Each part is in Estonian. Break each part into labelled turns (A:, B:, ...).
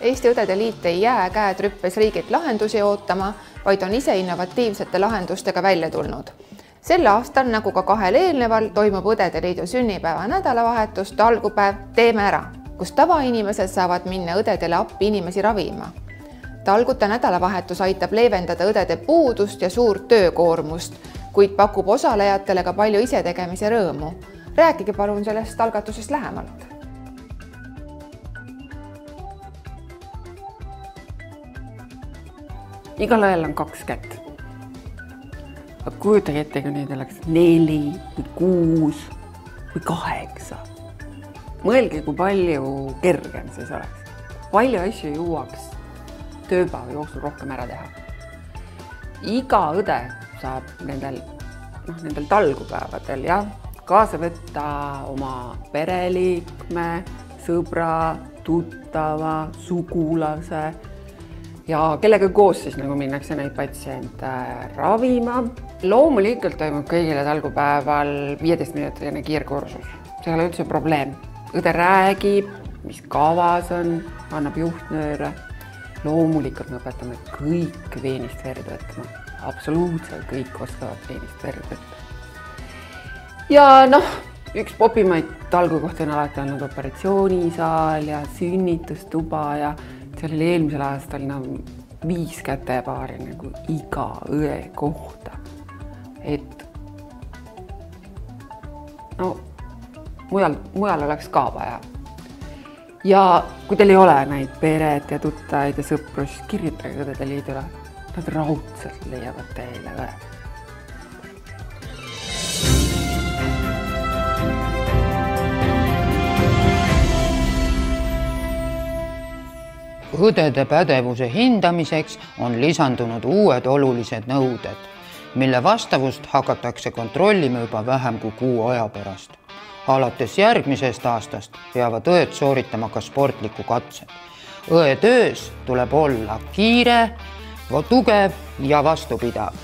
A: Eesti Õdede Liit ei jää käed rüppes riigilt lahendusi ootama, vaid on ise innovatiivsete lahendustega välja tulnud. Sel aastal, nagu ka 2 eelneval, toimub Õdede Liidu sünnipäeva nädalavahetus talgupäev Teeme ära, kus tavainimesed saavad minna õdedele appi inimesi ravima. Talguta nädalavahetus aitab leevendada õdede puudust ja suurt töökoormust, kuid pakub osalejatele ka palju isetegemise rõõmu. Rääkige palun sellest algatusest lähemalt.
B: Igal ajal on 2 kätt. Aga kujutage ette, kui neid oleks 4 või 6 või 8. Mõelge, kui palju kergem siis oleks. Palju asju jõuaks tööpäeva jooksul rohkem ära teha. Iga õde saab nendel talgupäevadel kaasa võtta oma pereliikme, sõbra, tuttava, sugulase ja kellega koos siis nagu minnakse neid patsiente ravima. Loomulikult toimub kõigile talgupäeval 15-minutiline kiirkursus. See ei ole üldse probleem. Õde räägib, mis kavas on, annab juhtnööre. Loomulikult me õpetame kõik veenist verd võtma. Absoluutselt kõik oskavad veenist verd võtta. Ja üks popimaid talgukohti on alati olnud operatsioonisaal ja sünnitustuba ja see oli eelmisel aastal 5 kätepaari nagu iga õe kohta. Et mujal oleks ka vaja. Ja kui teil ei ole neid peret ja tuttaid ja sõpru, siis kirjutage Õdede Liidule. Nad raudselt leiavad teile õe.
C: Õdede pädevuse hindamiseks on lisandunud uued olulised nõuded, mille vastavust hakatakse kontrollima juba vähem kui 6 aja pärast. Alates järgmisest aastast peavad õed sooritama ka sportliku katsed. Õe töös tuleb olla kiire, tugev ja vastupidav.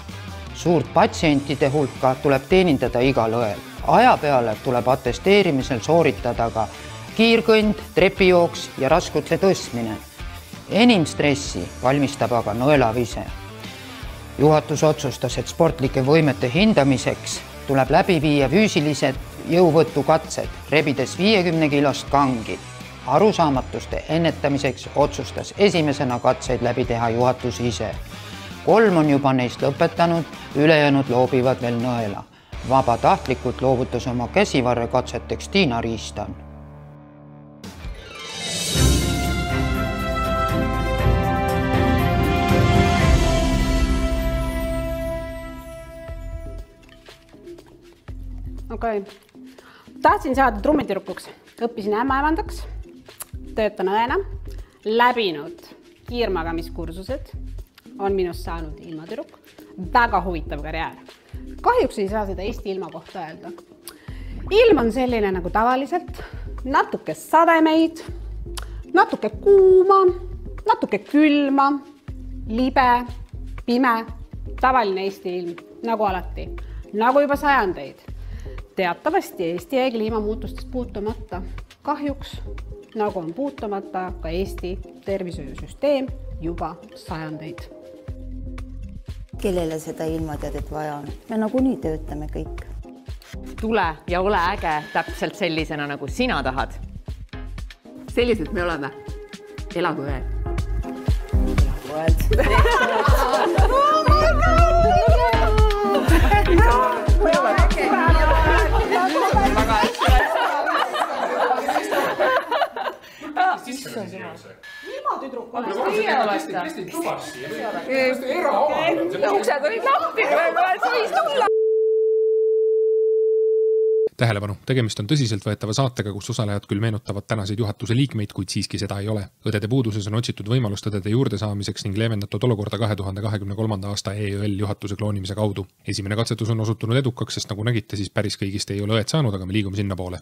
C: Suurt patsientide hulka tuleb teenindada igal õel. Aja peale tuleb atesteerimisel sooritada ka kiirkõnd, trepijooks ja raskute tõstmine. Enim stressi valmistab aga nõelavise. Juhatus otsustas, et sportlike võimete hindamiseks tuleb läbi viia füüsilised jõuvõtukatsed, rebides 50 kilost kangi. Arusaamatuste ennetamiseks otsustas esimesena katseid läbi teha juhatus ise. 3 on juba neist lõpetanud, ülejäänud loobivad veel nõela. Vabatahtlikult loovutas oma käsivarre katseteks Tiina Riistan.
D: Okei. Tahtsin saada trummitürukuks. Õppisin ämmaemandaks, töötan õena, läbinud kiirmagamiskursused, on minust saanud ilmatüruk. Väga huvitav karjäär. Kahjuks ei saa seda Eesti ilma kohta öelda. Ilm on selline nagu tavaliselt, natuke sademeid, natuke kuuma, natuke külma, libe, pime, tavaline Eesti ilm, nagu alati, nagu juba sajandeid. Teatavasti Eesti jäi kliimamuutustest puutumata. Kahjuks, nagu on puutumata ka Eesti tervishoiusüsteem juba sajandeid.
E: Kellele seda ilmateadet vaja on? Me nagunii töötame kõik.
F: Tule ja ole äge täpselt sellisena, nagu sina tahad.
B: Selliselt me oleme. Elagu õed.
D: Ilmatüdruk on
F: Uksed olid lahti, sais tulla.
G: Tähelepanu, tegemist on tõsiselt võetava saatega, kus osalejad küll meenutavad tänaseid juhatuse liikmeid, kuid siiski seda ei ole. Õdede puuduses on otsitud võimalust õdede juurde saamiseks ning leevendatud olukorda 2023. aasta EÜL juhatuse kloonimise kaudu. Esimene katsetus on osutunud edukaks, sest nagu nägite, siis päris kõigist ei ole õed saanud, aga me liigume sinna poole.